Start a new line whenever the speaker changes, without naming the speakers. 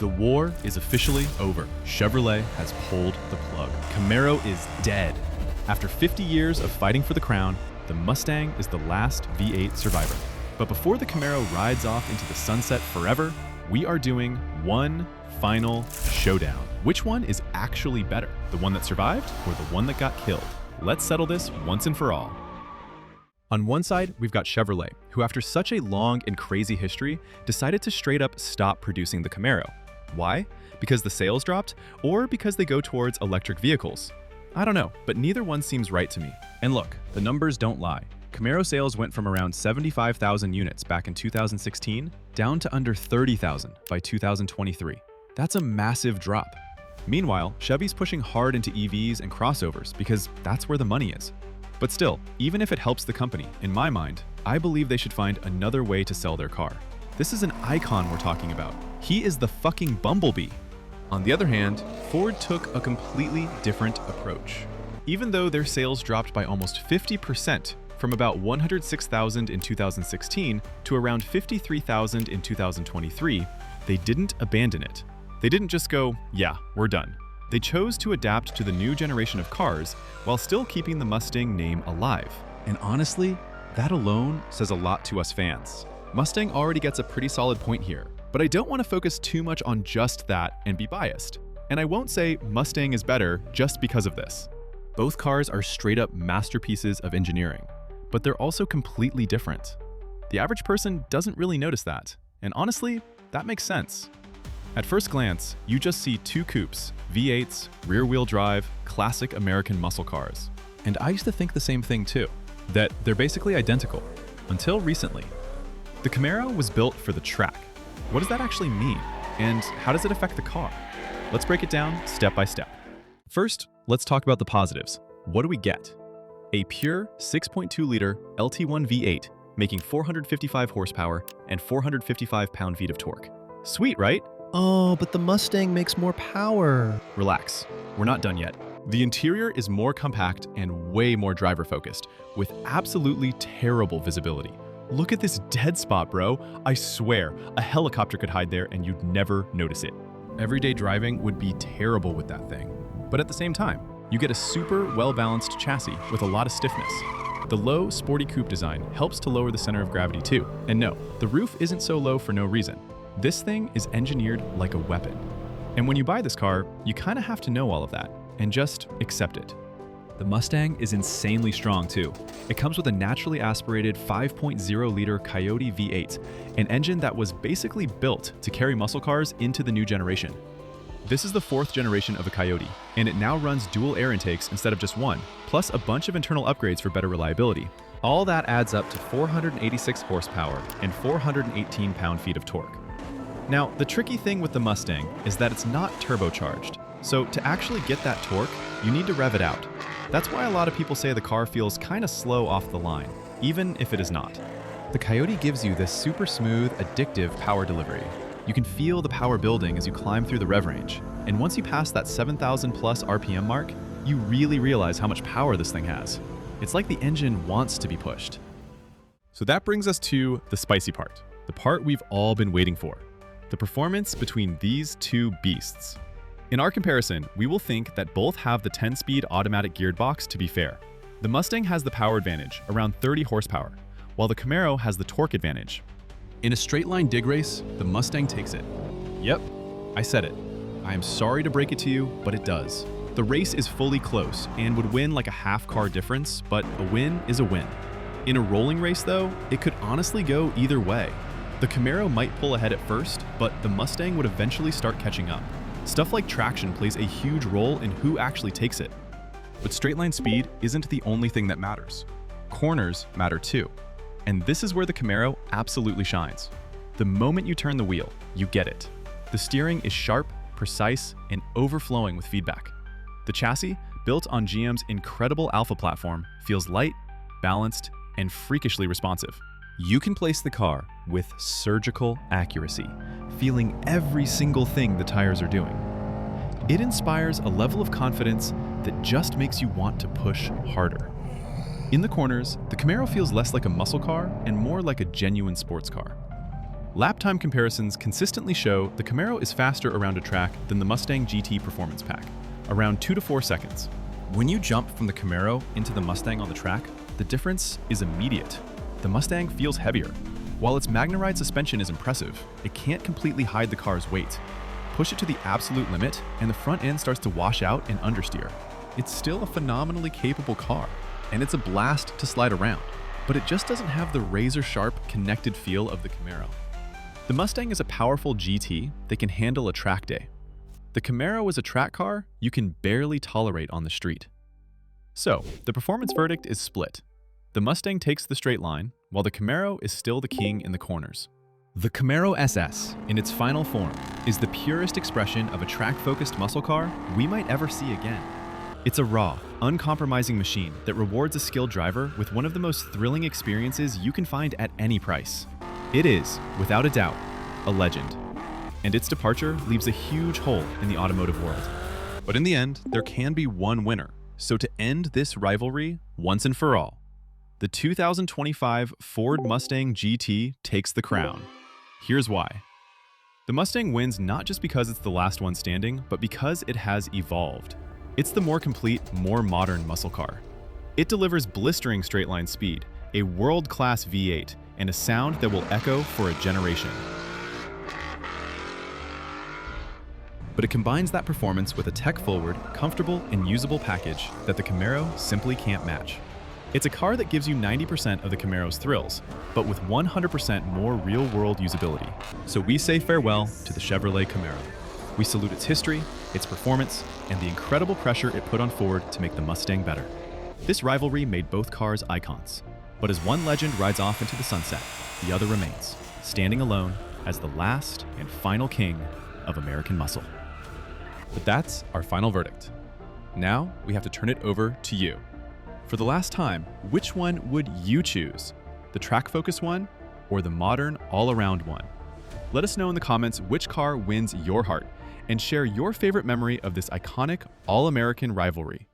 The war is officially over. Chevrolet has pulled the plug. Camaro is dead. After 50 years of fighting for the crown, the Mustang is the last V8 survivor. But before the Camaro rides off into the sunset forever, we are doing one final showdown. Which one is actually better? The one that survived or the one that got killed? Let's settle this once and for all. On one side, we've got Chevrolet, who after such a long and crazy history, decided to straight up stop producing the Camaro. Why? Because the sales dropped, or because they go towards electric vehicles? I don't know, but neither one seems right to me. And look, the numbers don't lie. Camaro sales went from around 75,000 units back in 2016 down to under 30,000 by 2023. That's a massive drop. Meanwhile, Chevy's pushing hard into EVs and crossovers because that's where the money is. But still, even if it helps the company, in my mind, I believe they should find another way to sell their car. This is an icon we're talking about. He is the fucking bumblebee. On the other hand, Ford took a completely different approach. Even though their sales dropped by almost 50%, from about 106,000 in 2016 to around 53,000 in 2023, they didn't abandon it. They didn't just go, yeah, we're done. They chose to adapt to the new generation of cars while still keeping the Mustang name alive. And honestly, that alone says a lot to us fans. Mustang already gets a pretty solid point here, but I don't want to focus too much on just that and be biased. And I won't say Mustang is better just because of this. Both cars are straight up masterpieces of engineering, but they're also completely different. The average person doesn't really notice that, and honestly, that makes sense. At first glance, you just see two coupes, V8s, rear-wheel drive, classic American muscle cars. And I used to think the same thing too, that they're basically identical, until recently. The Camaro was built for the track. What does that actually mean? And how does it affect the car? Let's break it down step by step. First, let's talk about the positives. What do we get? A pure 6.2-liter LT1 V8, making 455 horsepower and 455 pound-feet of torque. Sweet, right?
Oh, but the Mustang makes more power.
Relax, we're not done yet. The interior is more compact and way more driver-focused, with absolutely terrible visibility. Look at this dead spot, bro. I swear, a helicopter could hide there and you'd never notice it. Everyday driving would be terrible with that thing. But at the same time, you get a super well-balanced chassis with a lot of stiffness. The low, sporty coupe design helps to lower the center of gravity too. And no, the roof isn't so low for no reason. This thing is engineered like a weapon. And when you buy this car, you kind of have to know all of that and just accept it. The Mustang is insanely strong too. It comes with a naturally aspirated 5.0-liter Coyote V8, an engine that was basically built to carry muscle cars into the new generation. This is the fourth generation of a Coyote, and it now runs dual air intakes instead of just one, plus a bunch of internal upgrades for better reliability. All that adds up to 486 horsepower and 418 pound-feet of torque. Now, the tricky thing with the Mustang is that it's not turbocharged, so to actually get that torque, you need to rev it out. That's why a lot of people say the car feels kind of slow off the line, even if it is not. The Coyote gives you this super smooth, addictive power delivery. You can feel the power building as you climb through the rev range, and once you pass that 7,000 plus RPM mark, you really realize how much power this thing has. It's like the engine wants to be pushed. So that brings us to the spicy part, the part we've all been waiting for. The performance between these two beasts. In our comparison, we will think that both have the 10-speed automatic geared box to be fair. The Mustang has the power advantage, around 30 horsepower, while the Camaro has the torque advantage. In a straight-line dig race, the Mustang takes it. Yep, I said it. I am sorry to break it to you, but it does. The race is fully close and would win like a half-car difference, but a win is a win. In a rolling race, though, it could honestly go either way. The Camaro might pull ahead at first, but the Mustang would eventually start catching up. Stuff like traction plays a huge role in who actually takes it. But straight-line speed isn't the only thing that matters. Corners matter too. And this is where the Camaro absolutely shines. The moment you turn the wheel, you get it. The steering is sharp, precise, and overflowing with feedback. The chassis, built on GM's incredible Alpha platform, feels light, balanced, and freakishly responsive. You can place the car with surgical accuracy, feeling every single thing the tires are doing. It inspires a level of confidence that just makes you want to push harder. In the corners, the Camaro feels less like a muscle car and more like a genuine sports car. Lap time comparisons consistently show the Camaro is faster around a track than the Mustang GT Performance Pack, around 2 to 4 seconds. When you jump from the Camaro into the Mustang on the track, the difference is immediate. The Mustang feels heavier. While its Magna-Ride suspension is impressive, it can't completely hide the car's weight. Push it to the absolute limit, and the front end starts to wash out and understeer. It's still a phenomenally capable car, and it's a blast to slide around, but it just doesn't have the razor-sharp, connected feel of the Camaro. The Mustang is a powerful GT that can handle a track day. The Camaro is a track car you can barely tolerate on the street. So, the performance verdict is split. The Mustang takes the straight line, while the Camaro is still the king in the corners. The Camaro SS, in its final form, is the purest expression of a track-focused muscle car we might ever see again. It's a raw, uncompromising machine that rewards a skilled driver with one of the most thrilling experiences you can find at any price. It is, without a doubt, a legend. And its departure leaves a huge hole in the automotive world. But in the end, there can be one winner. So to end this rivalry once and for all, the 2025 Ford Mustang GT takes the crown. Here's why. The Mustang wins not just because it's the last one standing, but because it has evolved. It's the more complete, more modern muscle car. It delivers blistering straight-line speed, a world-class V8, and a sound that will echo for a generation. But it combines that performance with a tech-forward, comfortable, and usable package that the Camaro simply can't match. It's a car that gives you 90% of the Camaro's thrills, but with 100% more real-world usability. So we say farewell to the Chevrolet Camaro. We salute its history, its performance, and the incredible pressure it put on Ford to make the Mustang better. This rivalry made both cars icons. But as one legend rides off into the sunset, the other remains, standing alone as the last and final king of American muscle. But that's our final verdict. Now we have to turn it over to you. For the last time, which one would you choose? The track-focused one or the modern, all-around one? Let us know in the comments which car wins your heart, and share your favorite memory of this iconic all-American rivalry.